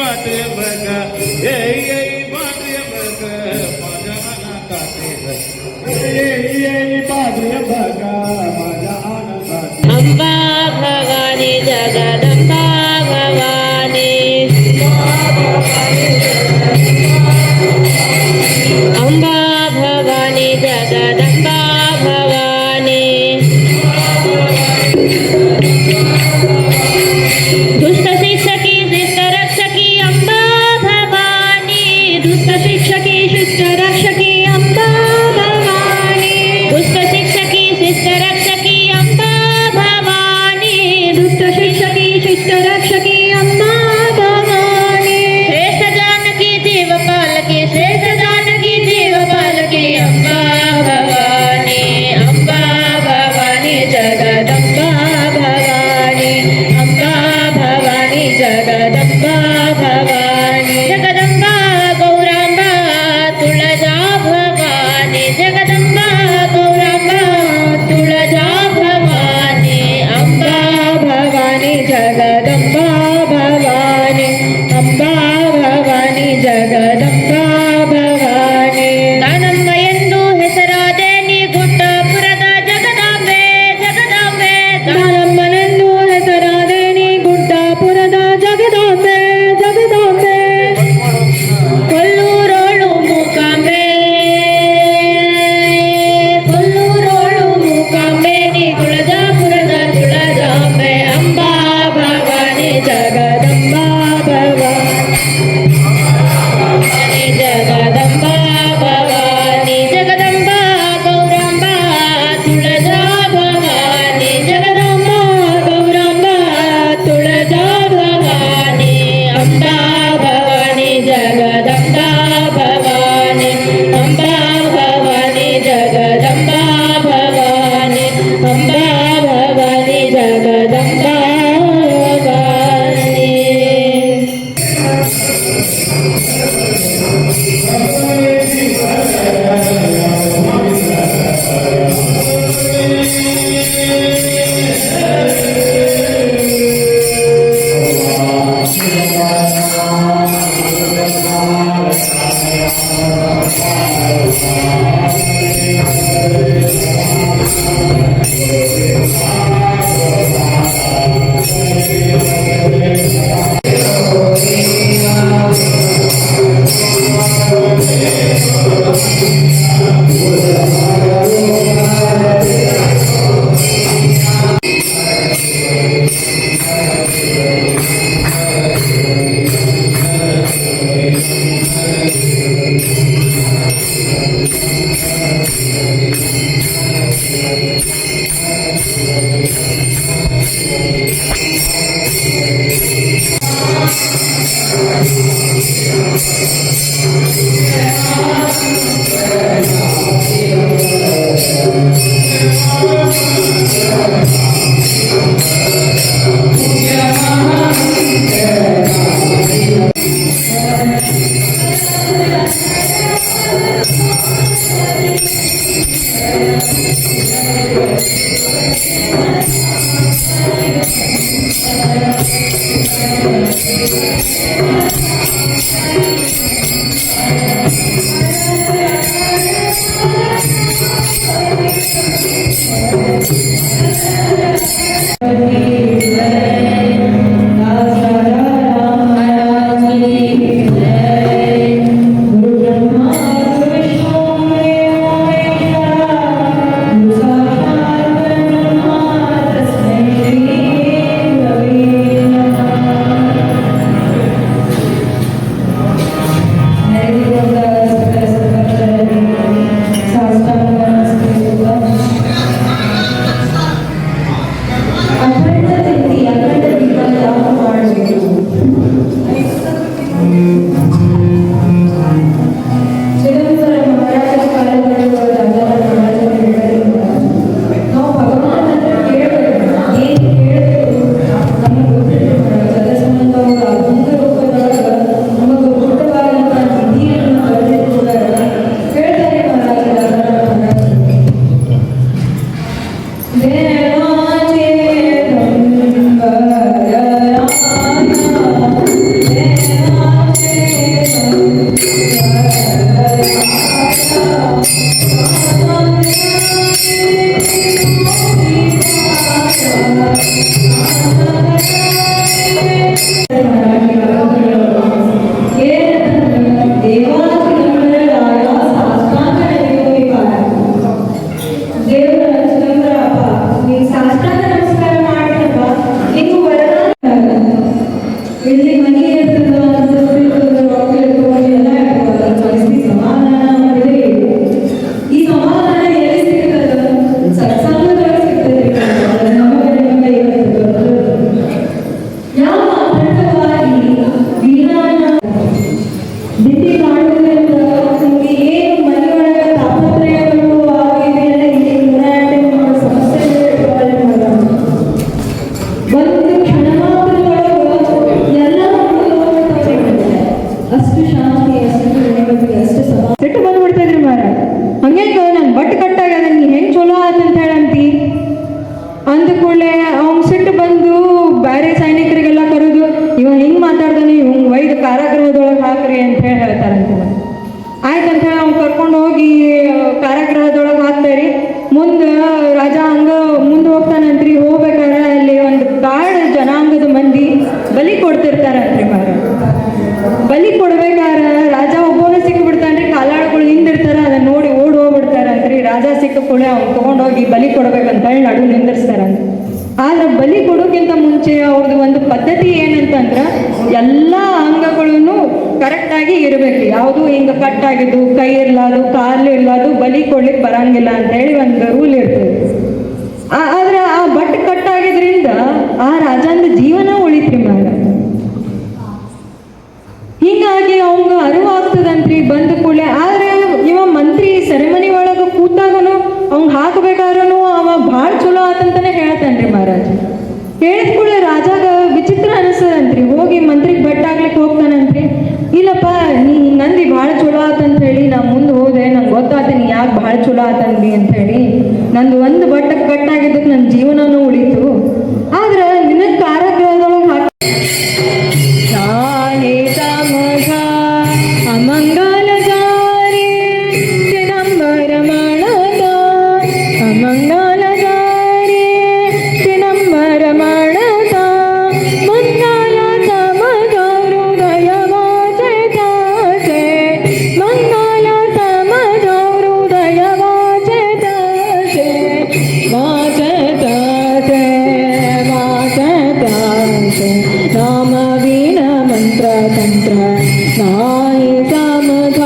बाटे बघा ये बाटे बघा माझ्या अनाथाचे ये बाटे बघा माझ्या अनाथाचे अंबा भवानी जगदंबा भवानी अंबा भवानी जगदंबा भवानी दुष्ट शिक्षकी शिष्ट रक्षकी अंबा भवानी दुष्ट शिक्षकी शिष्ट रक्षकी अंबा भवानी दुष्ट शिक्षकी शिष्ट रक्षकी अंबा भवानी दुष्ट शिक्षकी शिष्ट रक्षकी अंबा भवानी श्रेष्ठ जानकी जीव पालकी श्रेष्ठ जानकी जीव पालकी अंबा भवानी जगदंबा भवानी अंबा भवानी जगदंबा भवानी जगदंबा गौरांबा तुळजा भवानी जगदंबा गौरांबा तुळजा भवानी अंबा भवानी जगदंबा भवानी अंबा भवानी जगदंबा भवानी दानಮ್ಮ ಎಂದು ಹೆಸರಾದೇನಿ ಗುಡ್ಡಾಪುರದ ಜಗದಾಂಬೆ ಜಗದಾಂಬೆ ದಾನಮ್ಮನೆಂದು ಹೆಸರಾದೇನಿ ಗುಡ್ಡಾಪುರದ ಜಗದಾಂಬೆ ಜಗದಾಂಬೆ ಕೊಲ್ಲೂರೋಳು ಮೂಕಾಂಬೆ ಕೊಲ್ಲೂರೋಳು ಮೂಕಾಂಬೆ ನೀ ತುಳಜಾಪುರದ ತುಳಜಾಂಬೆ ಅಂಬಾ ಭವಾನಿ ಜಗದಂಬಾ ಭವಾನಿ ಜಗದಂಬಾ ಭವಾನಿ ಜಗದಂಬಾ ಗೌರಾಂಬಾ ತುಳಜಾ ಭವಾನಿ ಜಗದಂಬಾ ಗೌರಾಂಬಾ ತುಳಜಾ ಭವಾನಿ ಅಂಬಾ ಭವಾನಿ ಜಗದಂಬಾ ಭವಾನಿ ಅಂಬಾ ಭವಾನಿ ಜಗದಂಬಾ ಭವಾನಿ ಅಂಬಾ ಭವಾನಿ ಜಗದಂಬಾ ಭವಾನಿ ಕಾರಾಗೃಹದೊಳಗೆ ಹಾಕ್ರಿ ಅಂತ ಹೇಳಿ ಹೇಳ್ತಾರಂತ. ಆಯ್ತಂತ ಹೇಳಿ ಅವ್ನು ಕರ್ಕೊಂಡು ಹೋಗಿ ಕಾರಾಗೃಹದೊಳಗೆ ಹಾಕ್ತಾರಿ. ಮುಂದೆ ರಾಜ ಹಂಗ ಮುಂದೆ ಹೋಗ್ತಾನಂತ್ರಿ. ಹೋಗ್ಬೇಕಾದ್ರೆ ಅಲ್ಲಿ ಒಂದು ಕಾಡು ಜನಾಂಗದ ಮಂದಿ ಬಲಿ ಕೊಡ್ತಿರ್ತಾರಂತ್ರಿ ಮಾರ. ಬಲಿ ಕೊಡ್ಬೇಕಾದ್ರೆ ರಾಜ ಒಬ್ಬನ ಸಿಕ್ಕಿಬಿಡ್ತಾನ್ರಿ. ಕಾಲಾಳುಗಳು ಹಿಂದಿರ್ತಾರ, ಅದನ್ನ ನೋಡಿ ಓಡಿ ಹೋಗ್ಬಿಡ್ತಾರಂತ್ರಿ. ರಾಜ ಸಿಕ್ಕ ಕೂಡಲೇ ಅವ್ನು ತೊಗೊಂಡೋಗಿ ಬಲಿ ಕೊಡ್ಬೇಕಂತ ಹೇಳಿ ನಡು ನಿಂದಿರ್ಸ್ತಾರಂತ. ಆದ್ರೆ ಬಲಿ ಕೊಡೋಕ್ಕಿಂತ ಮುಂಚೆ ಅವ್ರದ್ದು ಒಂದು ಪದ್ಧತಿ ಏನಂತಂದ್ರೆ ಎಲ್ಲ ಅಂಗಗಳನ್ನು ಕರೆಕ್ಟಾಗಿ ಇರಬೇಕು. ಯಾವುದು ಹಿಂಗೆ ಕಟ್ಟಾಗಿದ್ದು, ಕೈ ಇರ್ಲಾದು, ಕಾಲು ಇರ್ಲಾದು ಬಲಿ ಕೊಡ್ಲಿಕ್ಕೆ ಬರಂಗಿಲ್ಲ ಅಂತ ಹೇಳಿ ಒಂದು ರೂಲ್ ಇರ್ತದೆ. ಆದ್ರೆ ಆ ಬಟ್ ಕಟ್ಟಾಗಿದ್ರಿಂದ ಆ ರಾಜಂದ ಜೀವನ ಉಳಿತ್ರಿ ಮಾರ. ಹೀಗಾಗಿ ಅವಂಗ ಅರಿವಾಗ್ತದಂತ್ರಿ ಬಂದ ಕೂಡಲೇ. ಆದ್ರೆ ಇವ ಮಂತ್ರಿ ಸೆರೆಮನಿ ಒಳಗೆ ಕೂತಾಗನು ಅವಂಗ ಹಾಕಬೇಕಾದ್ರೂ ಅವ ಭಾಳ ಚಲೋ ಆತಂತಾನೆ ಹೇಳ್ತಾನ್ರಿ ಮಹಾರಾಜ. ಹೇಳಿದ ಕೂಡಲೇ ರಾಜಾಗ ವಿಚಿತ್ರ ಅನಿಸ್ತದಂತ್ರಿ. ಹೋಗಿ ಮಂತ್ರಿಗೆ ಬೆಟ್ಟಾಗ್ಲಿಕ್ಕೆ ಹೋಗ್ತಾನಂತ್ರಿ. ಇಲ್ಲಪ್ಪ ನೀ ನಂದಿ ಭಾಳ ಚಲೋ ಆತಂತ ಹೇಳಿ ನಾ ಮುಂದೆ ಹೋದೆ, ನಂಗೆ ಗೊತ್ತಾತ ನೀ ಯಾಕೆ ಭಾಳ ಚಲೋ ಆತಂದಿ ಅಂತ ಹೇಳಿ. ನಂದು ಒಂದು ಬಟ್ಟಕ್ಕೆ ಕಟ್ಟಾಗಿದ್ದಕ್ಕೆ ನನ್ನ ಜೀವನನೂ ಉಳಿತು. ಆದ್ರೆ ನಿನಗೆ ಕಾರಾಗೃಹದೊಳಗೆ ಅಮಂಗಲಧಾರಿ ಚಿದಂಬರ ಮಣದ ಅಮಂಗಲಧಾರಿ ಚಿದಂಬರ ಮಣದ ಮಂಗಲ ತಮದ ಹೃದಯ ವಾಚದಾಸೆ ಮಂಗಲ ತಮದ ಹೃದಯ ವಾಚದಾಸೆ ವಾಚದಾಸೆ ವಾಚದಾಸೆ ನಾಮ ವೀಣ ಮಂತ್ರ ತಂತ್ರ ನಾಯಿ ಸಮಧ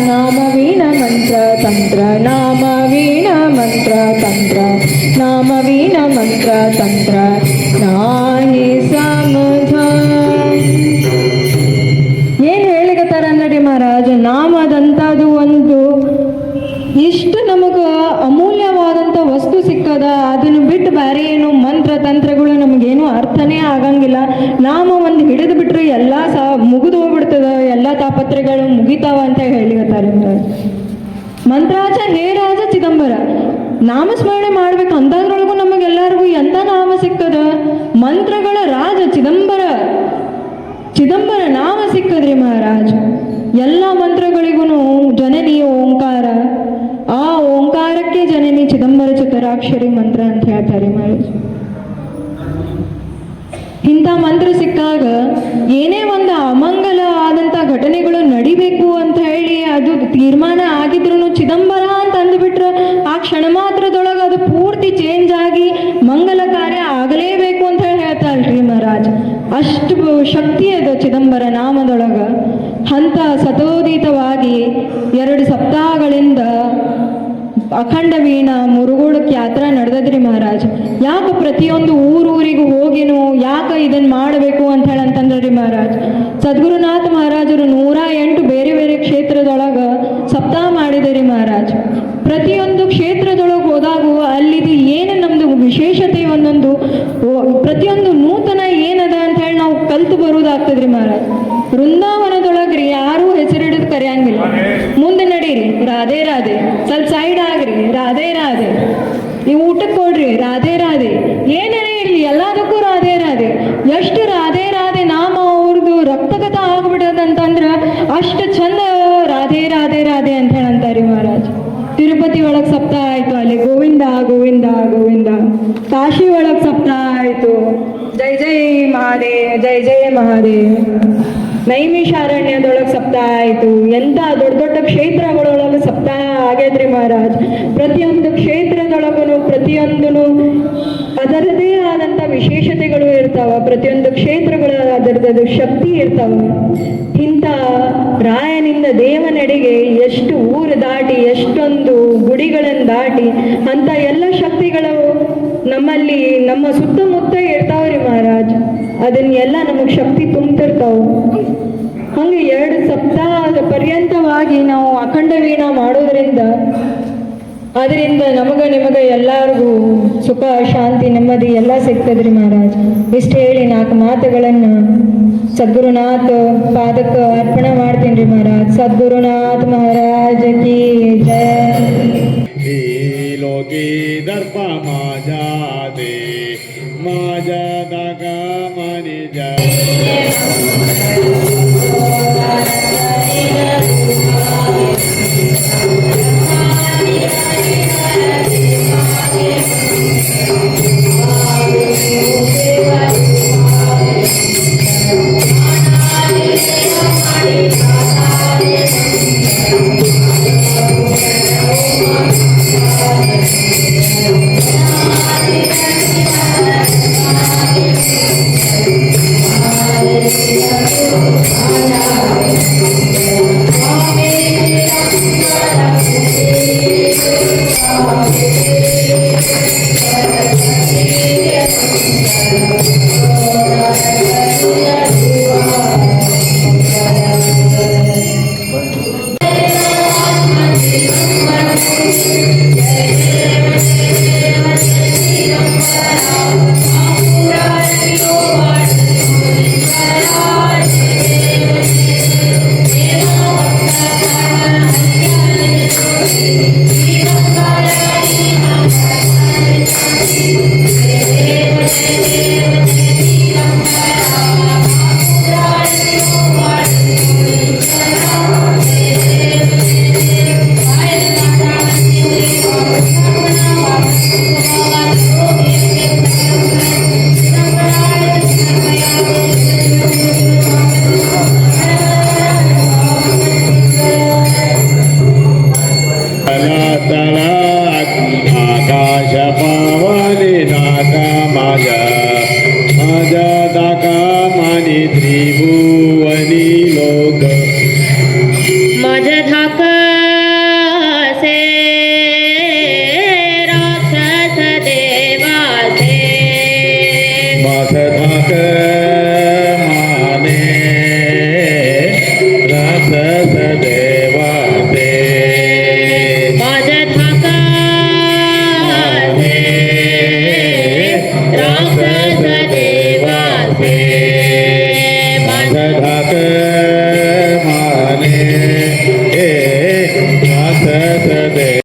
ನಾಮ ವೀಣ ಮಂತ್ರ ತಂತ್ರ ನಾಮ ವೀಣ ಮಂತ್ರ ತಂತ್ರ ನಾಮ ವೀಣ ಮಂತ್ರ ತಂತ್ರ ನಾಯಿ ಸಮಧ. ಏನು ಹೇಳಿಕತ್ತಾರ ನೋಡಿ ಮಹಾರಾಜ, ನಾಮದಂಥದ್ದು ಒಂದು ಇಷ್ಟು ನಮಗೆ ಅಮೂಲ್ಯವಾದಂಥ ವಸ್ತು ಸಿಕ್ಕದ. ಅದನ್ನು ಬಿಟ್ಟು ಬೇರೆ ಏನು ಮಂತ್ರ ತಂತ್ರಗಳು ನಮಗೇನು ಅರ್ಥನೇ ಆಗಂಗಿಲ್ಲ. ನಾಮ ಒಂದು ಹಿಡಿದು ಬಿಟ್ರೆ ಎಲ್ಲ ಮುಗಿದು ಹೋಗ್ಬಿಡ್ತದ, ಎಲ್ಲ ತಾಪತ್ರೆಗಳು ಮುಗಿತಾವ ಅಂತ ಹೇಳಿಕತ್ತಾರೆ ಮಂತ್ರಾಜ ಹೇ ರಾಜ ಚಿದಂಬರ. ನಾಮಸ್ಮರಣೆ ಮಾಡ್ಬೇಕು ಅಂದಾದ್ರೊಳಗೂ ನಮಗೆಲ್ಲರಿಗೂ ಎಂಥ ನಾಮ ಸಿಕ್ಕದ. ಮಂತ್ರಗಳ ರಾಜ ಚಿದಂಬರ, ಚಿದಂಬರ ನಾಮ ಸಿಕ್ಕದ್ರಿ ಮಹಾರಾಜ. ಎಲ್ಲ ಮಂತ್ರಗಳಿಗೂ ಜನನಿ ಓಂಕಾರ, ಆ ಓಂಕಾರಕ್ಕೆ ಜನನಿ ಚಿದಂಬರ ಚತುರಾಕ್ಷರಿ ಮಂತ್ರ ಅಂತ ಹೇಳ್ತಾರೆ ಮಹಾರಾಜ್. ಇಂಥ ಮಂತ್ರ ಸಿಕ್ಕಾಗ ಏನೇ ಒಂದು ಅಮಂಗಲ ಆದಂಥ ಘಟನೆಗಳು ನಡಿಬೇಕು ಅಂತ ಹೇಳಿ ಅದು ತೀರ್ಮಾನ ಆಗಿದ್ರು ಚಿದಂಬರ ಅಂತ ಅಂದ್ಬಿಟ್ರೆ ಆ ಕ್ಷಣ ಮಾತ್ರದೊಳಗೆ ಅದು ಪೂರ್ತಿ ಚೇಂಜ್ ಆಗಿ ಮಂಗಲ ಕಾರ್ಯ ಆಗಲೇಬೇಕು ಅಂತ ಹೇಳಿ ಹೇಳ್ತಾಳ್ರಿ ಮಹಾರಾಜ್. ಅಷ್ಟು ಶಕ್ತಿ ಅದು ಚಿದಂಬರ ನಾಮದೊಳಗ. ಅಂತ ಸತೋದಿತವಾಗಿ 2 ಸಪ್ತಾಹಗಳಿಂದ ಅಖಂಡ ವೀಣ ಮುರುಗೋಡಕ್ಕೆ ಯಾತ್ರಾ ನಡೆದದ್ರಿ ಮಹಾರಾಜ್. ಯಾಕೆ ಪ್ರತಿಯೊಂದು ಊರೂರಿಗೂ ಹೋಗಿನು ಯಾಕೆ ಇದನ್ನ ಮಾಡಬೇಕು ಅಂತ ಹೇಳಿ ಅಂತಂದ್ರಿ ಮಹಾರಾಜ್. ಸದ್ಗುರುನಾಥ ಮಹಾರಾಜರು 108 ಬೇರೆ ಬೇರೆ ಕ್ಷೇತ್ರದೊಳಗ ಸಪ್ತಾಹ ಮಾಡಿದರಿ ಮಹಾರಾಜ್. ಪ್ರತಿಯೊಂದು ಕ್ಷೇತ್ರದೊಳಗೆ ಹೋದಾಗೂ ಅಲ್ಲಿದು ಏನು ನಮ್ದು ವಿಶೇಷತೆ ಒಂದೊಂದು ಪ್ರತಿಯೊಂದು ನೂತನ ಏನದ ಅಂತ ಹೇಳಿ ನಾವು ಕಲ್ತು ಬರುವುದಾಗ್ತದ್ರಿ ಮಹಾರಾಜ್. ವೃಂದಾವನದೊಳಗ್ರಿ ಯಾರೂ ಹೆಸರಿಡಿದು ಕರೆಯಂಗಿಲ್ಲ. ಮುಂದೆ ನಡೀರಿ ರಾಧೆ ರಾಧೆ, ಸ್ವಲ್ಪ ಸೈಡ್ ಆಗ್ರಿ ರಾಧೆ ರಾಧೆ, ನೀವು ಊಟಕ್ಕೆ ಕೊಡ್ರಿ ರಾಧೆ ರಾಧೆ, ಏನೇನೇ ಇರಲಿ ಎಲ್ಲದಕ್ಕೂ ರಾಧೆ ರಾಧೆ. ಎಷ್ಟು ರಾಧೆ ರಾಧೆ ನಾಮ ಅವ್ರದ್ದು ರಕ್ತಗತ ಆಗ್ಬಿಡೋದಂತಂದ್ರೆ ಅಷ್ಟು ಚಂದ ರಾಧೆ ರಾಧೆ ರಾಧೆ ಅಂತ ಹೇಳಂತಾರಿ ಮಹಾರಾಜ್. ತಿರುಪತಿ ಒಳಗೆ ಸಪ್ತಾಹ ಆಯ್ತು, ಅಲ್ಲಿ ಗೋವಿಂದ ಗೋವಿಂದ ಗೋವಿಂದ. ಕಾಶಿ ಒಳಗೆ ಸಪ್ತಾಹ ಆಯ್ತು, ಜೈ ಜೈ ಮಹಾದೇವ್, ಜೈ ಜೈ ಮಹಾದೇವ್. ನೈಮಿಷಾರಣ್ಯದೊಳಗೆ ಸಪ್ತಾಹ ಆಯಿತು. ಎಂಥ ದೊಡ್ಡ ದೊಡ್ಡ ಕ್ಷೇತ್ರಗಳೊಳಗೆ ಸಪ್ತಾಹ ಆಗೈತ್ರಿ ಮಹಾರಾಜ್. ಪ್ರತಿಯೊಂದು ಕ್ಷೇತ್ರದೊಳಗೂ ಪ್ರತಿಯೊಂದು ಅದರದೇ ಆದಂಥ ವಿಶೇಷತೆಗಳು ಇರ್ತಾವ. ಪ್ರತಿಯೊಂದು ಕ್ಷೇತ್ರಗಳ ಅದರದ್ದು ಶಕ್ತಿ ಇರ್ತಾವ. ಇಂಥ ರಾಯನಿಂದ ದೇವನಡೆಗೆ ಎಷ್ಟು ಊರು ದಾಟಿ ಎಷ್ಟೊಂದು ಗುಡಿಗಳನ್ನು ದಾಟಿ ಅಂತ ಎಲ್ಲ ಶಕ್ತಿಗಳು ನಮ್ಮಲ್ಲಿ ನಮ್ಮ ಸುತ್ತಮುತ್ತ ಇರ್ತಾವ್ರಿ ಮಹಾರಾಜ್. ಅದನ್ನೆಲ್ಲ ನಮಗೆ ಶಕ್ತಿ ತುಂಬ್ತಿರ್ತಾವ. ಹಂಗೆ 2 ಸಪ್ತಾಹದ ಪರ್ಯಂತವಾಗಿ ನಾವು ಅಖಂಡ ವೀಣಾ ಮಾಡೋದ್ರಿಂದ ಅದರಿಂದ ನಿಮಗೆ ಎಲ್ಲರಿಗೂ ಸುಖ ಶಾಂತಿ ನೆಮ್ಮದಿ ಎಲ್ಲ ಸಿಗ್ತದ್ರಿ ಮಹಾರಾಜ್. ಇಷ್ಟು ಹೇಳಿ 4 ಮಾತುಗಳನ್ನು ಸದ್ಗುರುನಾಥ್ ಪಾದಕ್ಕೆ ಅರ್ಪಣೆ ಮಾಡ್ತೀನಿ ರೀ ಮಹಾರಾಜ್. ಸದ್ಗುರುನಾಥ್ ಮಹಾರಾಜ್ ಕಿ ಜಯ. लोकी दर्प माझ्या दे माझ्या दागा मनी आकाश पावली दाका माझ्या दाका मानी त्रिभुवन